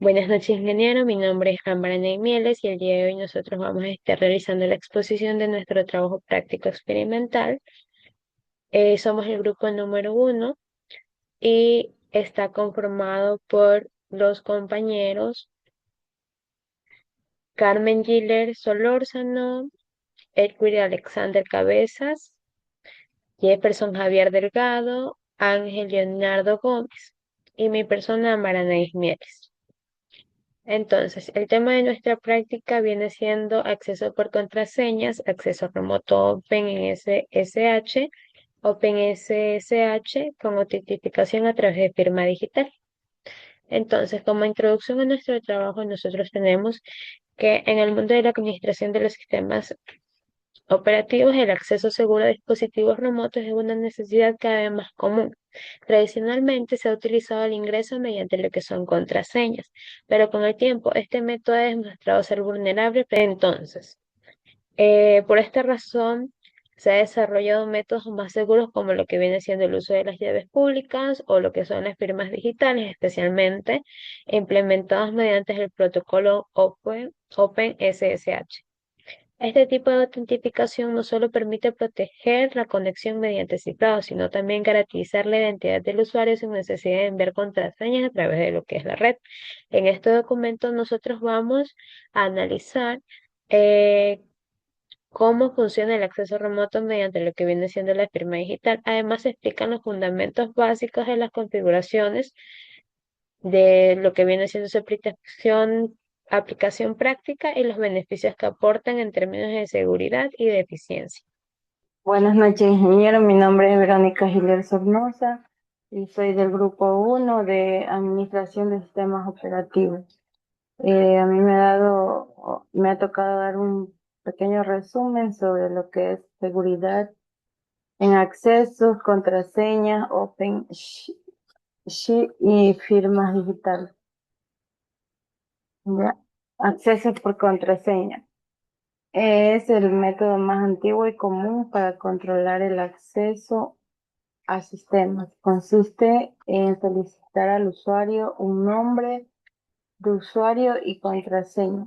Buenas noches, ingeniero. Mi nombre es Ámbar Mieles y el día de hoy nosotros vamos a estar realizando la exposición de nuestro trabajo práctico experimental. Somos el grupo número 1 y está conformado por los compañeros Carmen Giller Solórzano, Edwin Alexander Cabezas, Jefferson Javier Delgado, Ángel Leonardo Gómez y mi persona Ámbar Mieles. Entonces, el tema de nuestra práctica viene siendo acceso por contraseñas, acceso remoto OpenSSH, OpenSSH con autentificación a través de firma digital. Entonces, como introducción a nuestro trabajo, nosotros tenemos que en el mundo de la administración de los sistemas operativos, el acceso seguro a dispositivos remotos es una necesidad cada vez más común. Tradicionalmente se ha utilizado el ingreso mediante lo que son contraseñas, pero con el tiempo este método ha demostrado ser vulnerable. Entonces, por esta razón, se ha desarrollado métodos más seguros como lo que viene siendo el uso de las llaves públicas o lo que son las firmas digitales, especialmente implementados mediante el protocolo OpenSSH. Este tipo de autentificación no solo permite proteger la conexión mediante cifrado, sino también garantizar la identidad del usuario sin necesidad de enviar contraseñas a través de lo que es la red. En este documento nosotros vamos a analizar eh, cómo funciona el acceso remoto mediante lo que viene siendo la firma digital. Además, se explican los fundamentos básicos de las configuraciones de lo que viene siendo su aplicación práctica y los beneficios que aportan en términos de seguridad y de eficiencia. Buenas noches, ingeniero. Mi nombre es Verónica Giler Sornosa y soy del grupo 1 de Administración de Sistemas Operativos. A mí me ha tocado dar un pequeño resumen sobre lo que es seguridad en accesos, contraseñas, OpenShift y firmas digitales. ¿Ya? Accesos por contraseña. Es el método más antiguo y común para controlar el acceso a sistemas. Consiste en solicitar al usuario un nombre de usuario y contraseña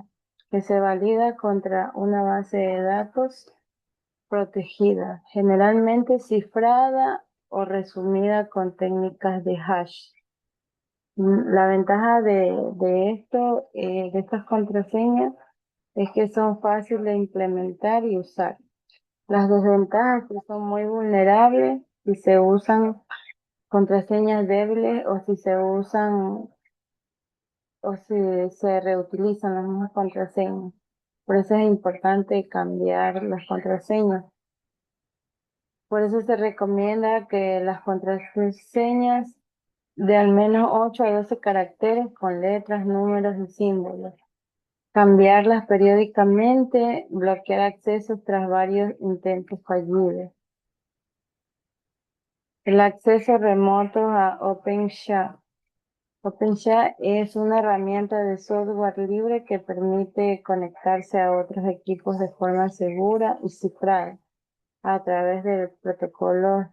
que se valida contra una base de datos protegida, generalmente cifrada o resumida con técnicas de hash. La ventaja de esto, de estas contraseñas, es que son fáciles de implementar y usar. Las desventajas es que son muy vulnerables y se usan contraseñas débiles o si se usan o si se reutilizan las mismas contraseñas. Por eso es importante cambiar las contraseñas. Por eso se recomienda que las contraseñas de al menos 8 a 12 caracteres con letras, números y símbolos. Cambiarlas periódicamente, bloquear accesos tras varios intentos fallidos. El acceso remoto a OpenSHA. OpenSHA es una herramienta de software libre que permite conectarse a otros equipos de forma segura y cifrada a través del protocolo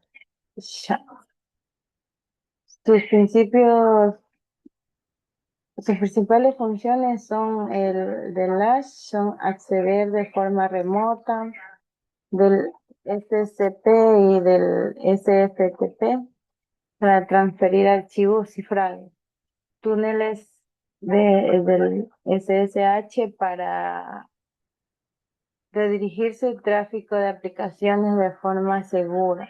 SHA. Sus principios, sus principales funciones son el del hash, son acceder de forma remota, del SCP y del SFTP para transferir archivos cifrados. Túneles del SSH para redirigirse el tráfico de aplicaciones de forma segura.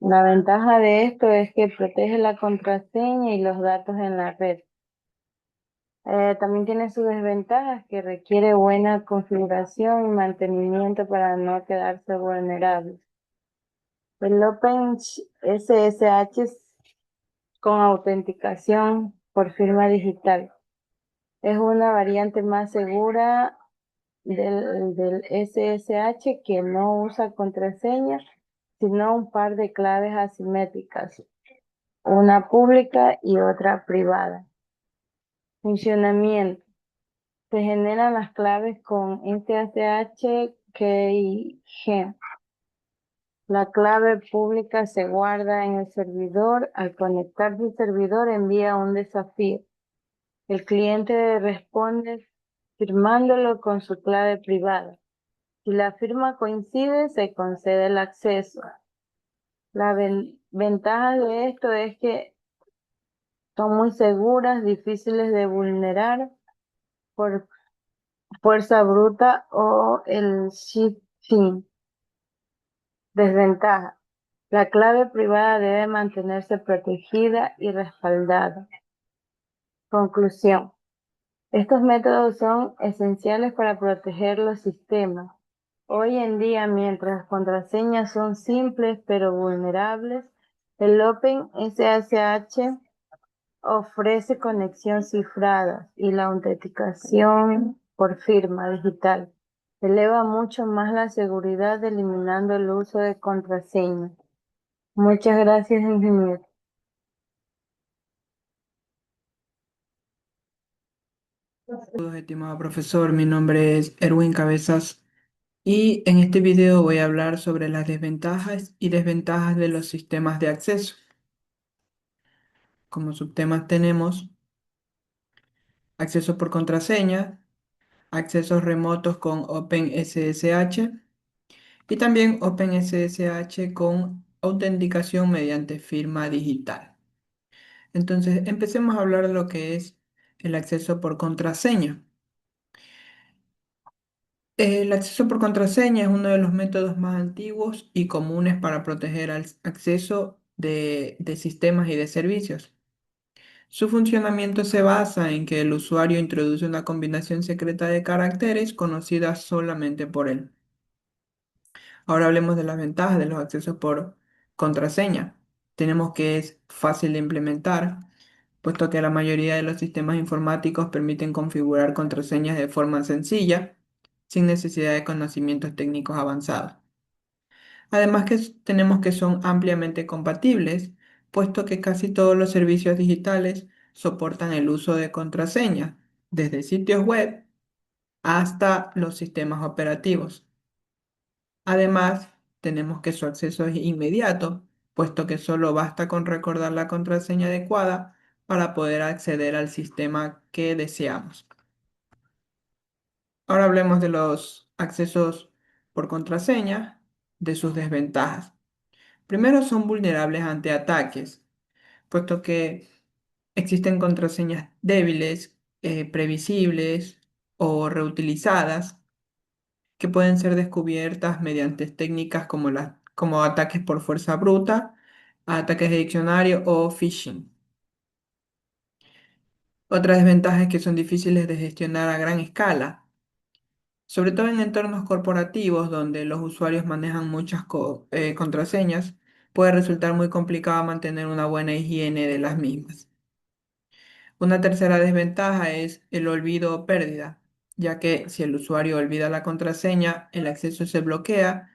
La ventaja de esto es que protege la contraseña y los datos en la red. También tiene sus desventajas que requiere buena configuración y mantenimiento para no quedarse vulnerable. El OpenSSH con autenticación por firma digital es una variante más segura del SSH que no usa contraseña, sino un par de claves asimétricas, una pública y otra privada. Funcionamiento. Se generan las claves con SSH, key y G. La clave pública se guarda en el servidor. Al conectarse al servidor envía un desafío. El cliente responde firmándolo con su clave privada. Si la firma coincide, se concede el acceso. La ventaja de esto es que son muy seguras, difíciles de vulnerar por fuerza bruta o el phishing. Desventaja. La clave privada debe mantenerse protegida y respaldada. Conclusión. Estos métodos son esenciales para proteger los sistemas. Hoy en día, mientras las contraseñas son simples pero vulnerables, el OpenSSH ofrece conexión cifrada y la autenticación por firma digital. Eleva mucho más la seguridad eliminando el uso de contraseñas. Muchas gracias, ingeniero. Saludos, estimado profesor, mi nombre es Erwin Cabezas y en este video voy a hablar sobre las desventajas y desventajas de los sistemas de acceso. Como subtemas tenemos acceso por contraseña, accesos remotos con OpenSSH y también OpenSSH con autenticación mediante firma digital. Entonces, empecemos a hablar de lo que es el acceso por contraseña. El acceso por contraseña es uno de los métodos más antiguos y comunes para proteger el acceso de sistemas y de servicios. Su funcionamiento se basa en que el usuario introduce una combinación secreta de caracteres conocida solamente por él. Ahora hablemos de las ventajas de los accesos por contraseña. Tenemos que es fácil de implementar, puesto que la mayoría de los sistemas informáticos permiten configurar contraseñas de forma sencilla, sin necesidad de conocimientos técnicos avanzados. Además que tenemos que son ampliamente compatibles, puesto que casi todos los servicios digitales soportan el uso de contraseñas, desde sitios web hasta los sistemas operativos. Además, tenemos que su acceso es inmediato, puesto que solo basta con recordar la contraseña adecuada para poder acceder al sistema que deseamos. Ahora hablemos de los accesos por contraseña, de sus desventajas. Primero, son vulnerables ante ataques, puesto que existen contraseñas débiles, previsibles o reutilizadas que pueden ser descubiertas mediante técnicas como ataques por fuerza bruta, ataques de diccionario o phishing. Otra desventaja es que son difíciles de gestionar a gran escala, sobre todo en entornos corporativos donde los usuarios manejan muchas contraseñas, puede resultar muy complicado mantener una buena higiene de las mismas. Una tercera desventaja es el olvido o pérdida, ya que si el usuario olvida la contraseña, el acceso se bloquea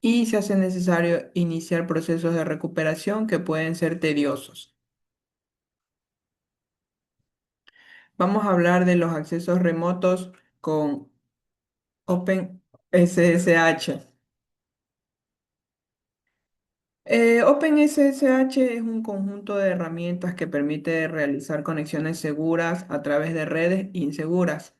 y se hace necesario iniciar procesos de recuperación que pueden ser tediosos. Vamos a hablar de los accesos remotos con OpenSSH. OpenSSH es un conjunto de herramientas que permite realizar conexiones seguras a través de redes inseguras.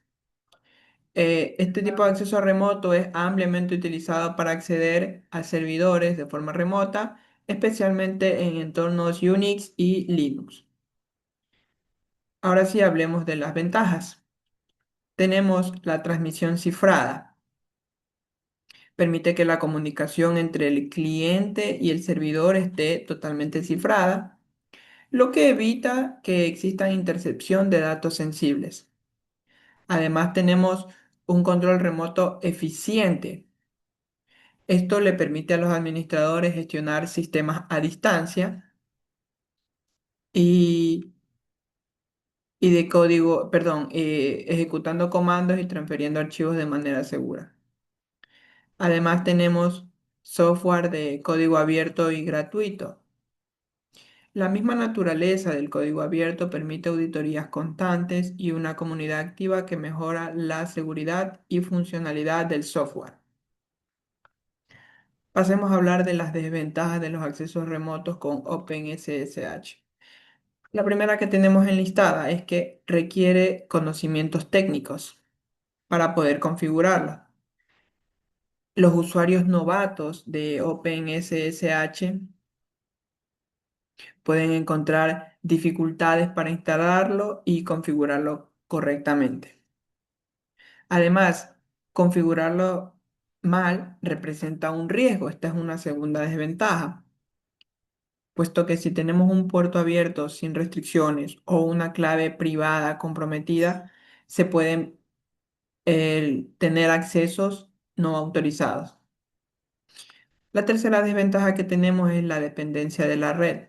Este tipo de acceso remoto es ampliamente utilizado para acceder a servidores de forma remota, especialmente en entornos Unix y Linux. Ahora sí hablemos de las ventajas. Tenemos la transmisión cifrada. Permite que la comunicación entre el cliente y el servidor esté totalmente cifrada, lo que evita que exista intercepción de datos sensibles. Además, tenemos un control remoto eficiente. Esto le permite a los administradores gestionar sistemas a distancia y, y de código, perdón, ejecutando comandos y transfiriendo archivos de manera segura. Además, tenemos software de código abierto y gratuito. La misma naturaleza del código abierto permite auditorías constantes y una comunidad activa que mejora la seguridad y funcionalidad del software. Pasemos a hablar de las desventajas de los accesos remotos con OpenSSH. La primera que tenemos enlistada es que requiere conocimientos técnicos para poder configurarla. Los usuarios novatos de OpenSSH pueden encontrar dificultades para instalarlo y configurarlo correctamente. Además, configurarlo mal representa un riesgo. Esta es una segunda desventaja, puesto que si tenemos un puerto abierto sin restricciones o una clave privada comprometida, se pueden tener accesos no autorizados. La tercera desventaja que tenemos es la dependencia de la red,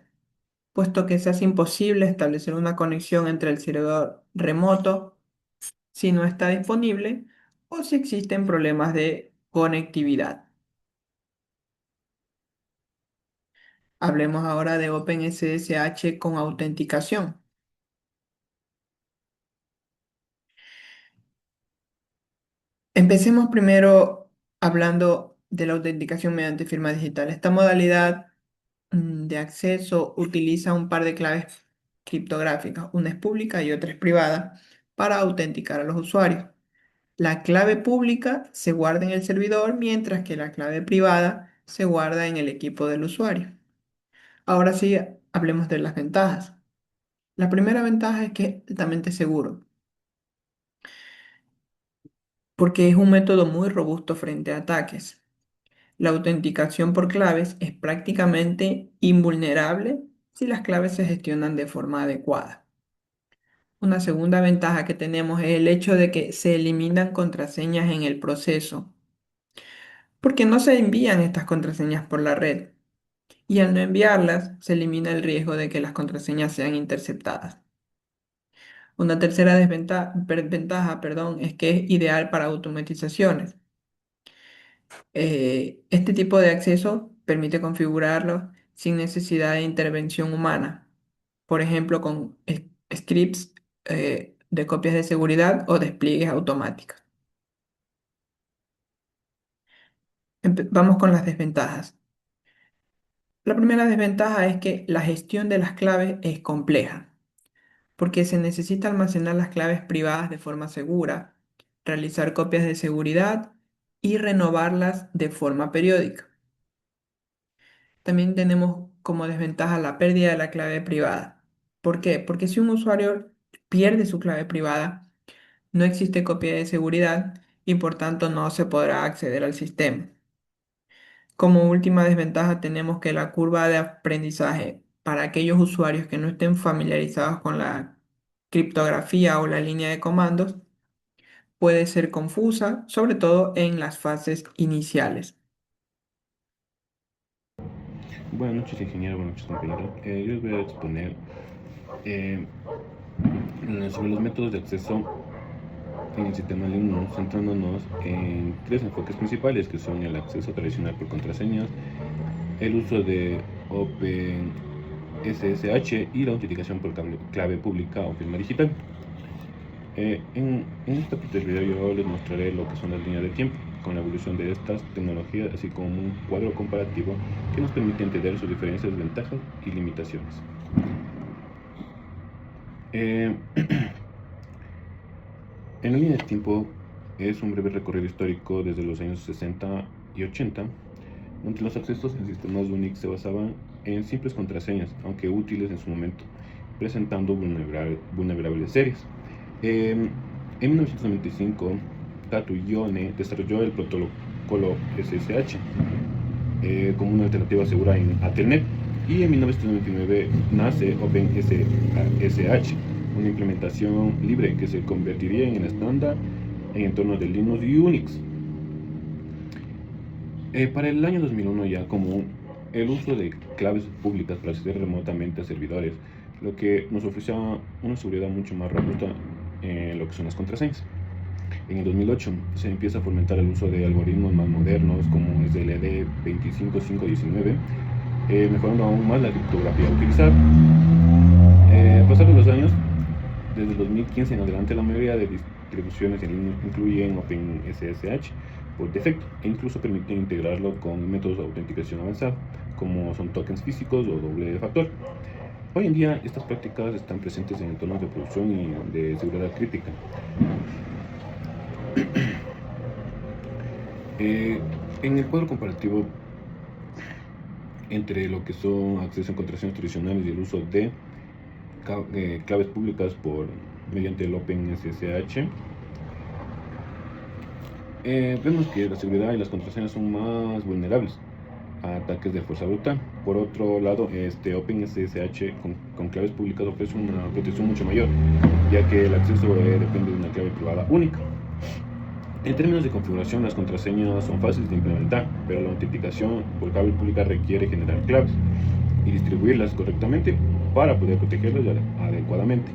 puesto que se hace imposible establecer una conexión entre el servidor remoto si no está disponible o si existen problemas de conectividad. Hablemos ahora de OpenSSH con autenticación. Empecemos primero hablando de la autenticación mediante firma digital. Esta modalidad de acceso utiliza un par de claves criptográficas, una es pública y otra es privada, para autenticar a los usuarios. La clave pública se guarda en el servidor, mientras que la clave privada se guarda en el equipo del usuario. Ahora sí, hablemos de las ventajas. La primera ventaja es que es altamente seguro, porque es un método muy robusto frente a ataques. La autenticación por claves es prácticamente invulnerable si las claves se gestionan de forma adecuada. Una segunda ventaja que tenemos es el hecho de que se eliminan contraseñas en el proceso, porque no se envían estas contraseñas por la red, y al no enviarlas se elimina el riesgo de que las contraseñas sean interceptadas. Una tercera ventaja, perdón, es que es ideal para automatizaciones. Este tipo de acceso permite configurarlo sin necesidad de intervención humana, por ejemplo, con scripts de copias de seguridad o despliegues automáticos. Vamos con las desventajas. La primera desventaja es que la gestión de las claves es compleja, porque se necesita almacenar las claves privadas de forma segura, realizar copias de seguridad y renovarlas de forma periódica. También tenemos como desventaja la pérdida de la clave privada. ¿Por qué? Porque si un usuario pierde su clave privada, no existe copia de seguridad y por tanto no se podrá acceder al sistema. Como última desventaja tenemos que la curva de aprendizaje para aquellos usuarios que no estén familiarizados con la criptografía o la línea de comandos puede ser confusa, sobre todo en las fases iniciales. Buenas noches, ingeniero. Buenas noches, compañero. Yo les voy a exponer eh, sobre los métodos de acceso en el sistema Linux, centrándonos en tres enfoques principales, que son el acceso tradicional por contraseñas, el uso de OpenSSH y la autenticación por clave pública o firma digital. En esta video yo les mostraré lo que son las líneas de tiempo con la evolución de estas tecnologías, así como un cuadro comparativo que nos permite entender sus diferencias, ventajas y limitaciones. En la línea de tiempo es un breve recorrido histórico desde los años 60 y 80, donde los accesos en sistemas Unix se basaban en simples contraseñas, aunque útiles en su momento, presentando vulnerabilidades serias. En 1995, Tatu Ione desarrolló el protocolo SSH como una alternativa segura a Telnet, y en 1999 nace OpenSSH, una implementación libre que se convertiría en el estándar en entornos de Linux y Unix. Para el año 2001 ya común el uso de claves públicas para acceder remotamente a servidores, lo que nos ofrecía una seguridad mucho más robusta en lo que son las contraseñas. En el 2008 se empieza a fomentar el uso de algoritmos más modernos como SLD 25519, mejorando aún más la criptografía a utilizar. A pasar de los años, desde el 2015 en adelante, la mayoría de distribuciones en Linux incluyen OpenSSH por defecto e incluso permiten integrarlo con métodos de autenticación avanzada, como son tokens físicos o doble factor. Hoy en día estas prácticas están presentes en entornos de producción y de seguridad crítica. En el cuadro comparativo entre lo que son acceso a contraseñas tradicionales y el uso de claves públicas mediante el OpenSSH, vemos que la seguridad y las contraseñas son más vulnerables a ataques de fuerza brutal. Por otro lado, OpenSSH con claves públicas ofrece una protección mucho mayor, ya que el acceso depende de una clave privada única. En términos de configuración, las contraseñas son fáciles de implementar, pero la autenticación por clave pública requiere generar claves y distribuirlas correctamente para poder protegerlas adecuadamente.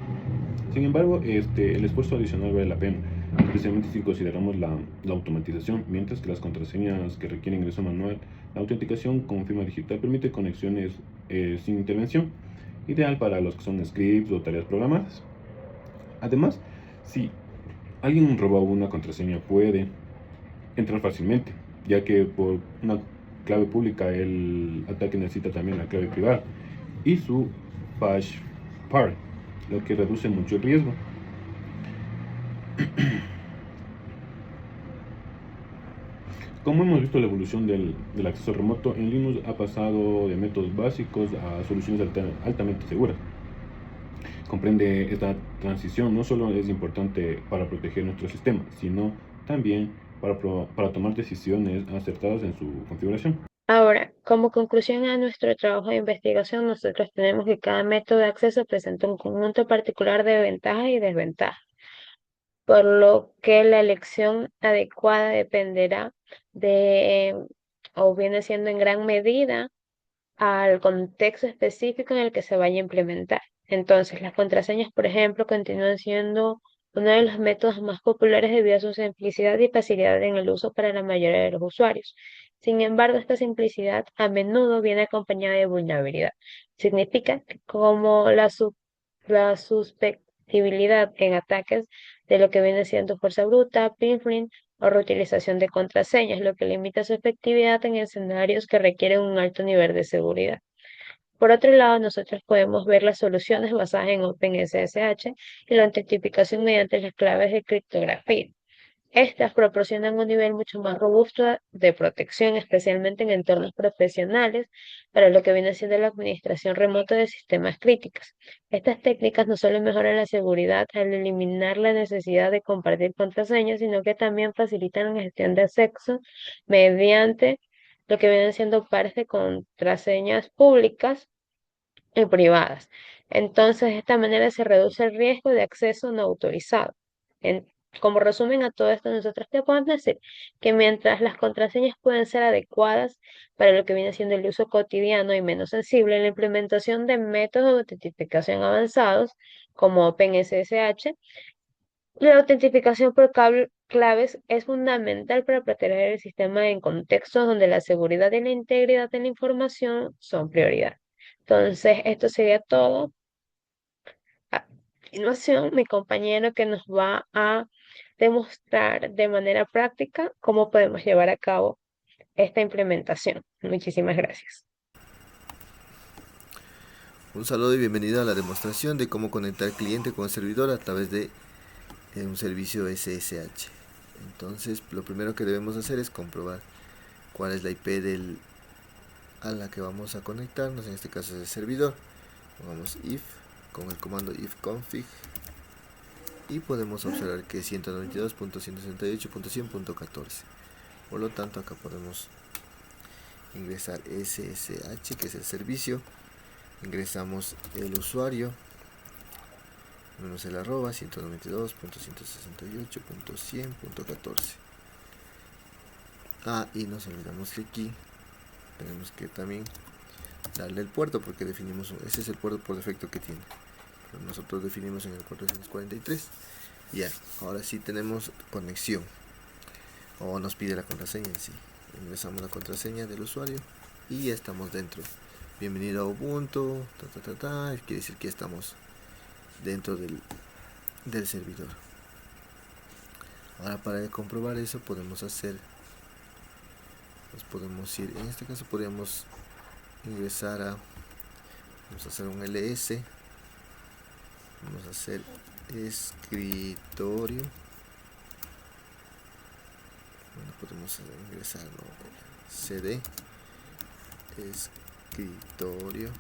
Sin embargo, el esfuerzo adicional vale la pena, especialmente si consideramos la automatización, mientras que las contraseñas que requieren ingreso manual, la autenticación con firma digital permite conexiones sin intervención, ideal para los que son scripts o tareas programadas. Además, si alguien roba una contraseña puede entrar fácilmente, ya que por una clave pública el ataque necesita también la clave privada y su passport, lo que reduce mucho el riesgo. Como hemos visto, la evolución del acceso remoto en Linux ha pasado de métodos básicos a soluciones altamente seguras. Comprende esta transición no solo es importante para proteger nuestro sistema, sino también para tomar decisiones acertadas en su configuración. Ahora, como conclusión a nuestro trabajo de investigación, nosotros tenemos que cada método de acceso presenta un conjunto particular de ventajas y desventajas, por lo que la elección adecuada dependerá de, o viene siendo en gran medida, al contexto específico en el que se vaya a implementar. Entonces, las contraseñas, por ejemplo, continúan siendo uno de los métodos más populares debido a su simplicidad y facilidad en el uso para la mayoría de los usuarios. Sin embargo, esta simplicidad a menudo viene acompañada de vulnerabilidad. Significa que como la susceptibilidad en ataques de lo que viene siendo fuerza bruta, pinfling o reutilización de contraseñas, lo que limita su efectividad en escenarios que requieren un alto nivel de seguridad. Por otro lado, nosotros podemos ver las soluciones basadas en OpenSSH y la autentificación mediante las claves de criptografía. Estas proporcionan un nivel mucho más robusto de protección, especialmente en entornos profesionales, para lo que viene siendo la administración remota de sistemas críticos. Estas técnicas no solo mejoran la seguridad al eliminar la necesidad de compartir contraseñas, sino que también facilitan la gestión de acceso mediante lo que vienen siendo pares de contraseñas públicas y privadas. Entonces, de esta manera se reduce el riesgo de acceso no autorizado. En- Como resumen a todo esto, nosotros te podemos decir que mientras las contraseñas pueden ser adecuadas para lo que viene siendo el uso cotidiano y menos sensible, la implementación de métodos de autentificación avanzados como OpenSSH, la autentificación por claves es fundamental para proteger el sistema en contextos donde la seguridad y la integridad de la información son prioridad. Entonces, esto sería todo. A continuación, mi compañero que nos va a demostrar de manera práctica cómo podemos llevar a cabo esta implementación. Muchísimas gracias. Un saludo y bienvenido a la demostración de cómo conectar cliente con servidor a través de un servicio SSH. Entonces, lo primero que debemos hacer es comprobar cuál es la IP a la que vamos a conectarnos. En este caso es el servidor. Pongamos if con el comando ifconfig y podemos observar que es 192.168.100.14. Por lo tanto, acá podemos ingresar SSH, que es el servicio. Ingresamos el usuario menos el arroba 192.168.100.14. Y nos olvidamos que aquí tenemos que también darle el puerto, porque definimos, ese es el puerto por defecto que tiene, pero nosotros definimos en el 443. Ya, ahora sí tenemos conexión, o nos pide la contraseña en sí. Ingresamos la contraseña del usuario y ya estamos dentro. Bienvenido a Ubuntu, quiere decir que estamos dentro del servidor. Ahora, para comprobar eso podemos ir, en este caso podríamos ingresar Vamos a hacer un ls. Vamos a hacer escritorio. Bueno, podemos ingresar, ¿no? cd escritorio.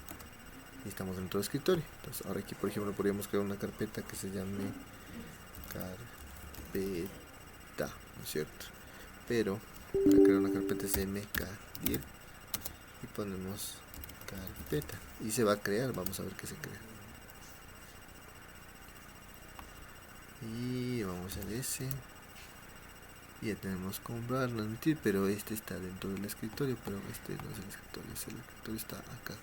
Y estamos dentro de escritorio. Entonces ahora aquí, por ejemplo, podríamos crear una carpeta que se llame carpeta, ¿no es cierto? Pero para crear una carpeta es mkdir y ponemos carpeta y se va a crear. Vamos a ver qué se crea. Y vamos a ese. Y ya tenemos comprar, no admitir, pero este está dentro del escritorio, pero este no es el escritorio, el escritorio está acá.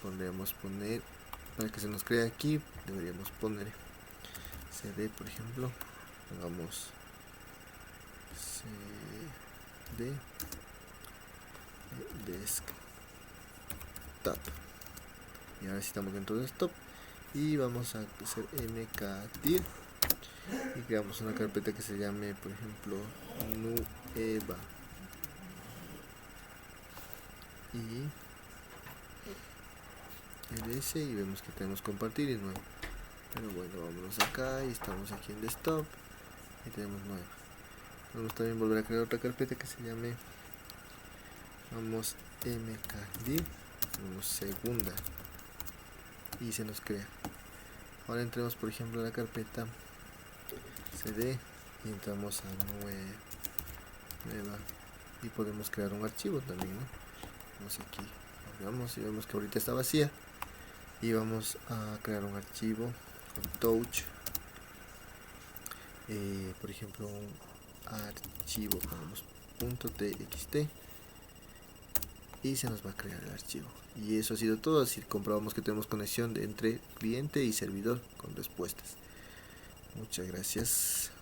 Podríamos poner, para que se nos crea aquí, deberíamos poner cd, por ejemplo, pongamos cd desktop. Y ahora sí estamos dentro de desktop y vamos a hacer mkdir y creamos una carpeta que se llame, por ejemplo, nueva y ls y vemos que tenemos compartir y nuevo. Pero bueno, vámonos acá y estamos aquí en desktop y tenemos nueva. Vamos también volver a crear otra carpeta que se llame, vamos mkdir, vamos segunda y se nos crea. Ahora entremos, por ejemplo, a la carpeta cd y entramos a nueva y podemos crear un archivo también, ¿no? Vamos aquí, vamos y vemos que ahorita está vacía y vamos a crear un archivo con touch, por ejemplo un archivo, ponemos .txt y se nos va a crear el archivo. Y eso ha sido todo. Así comprobamos que tenemos conexión entre cliente y servidor con respuestas. Muchas gracias.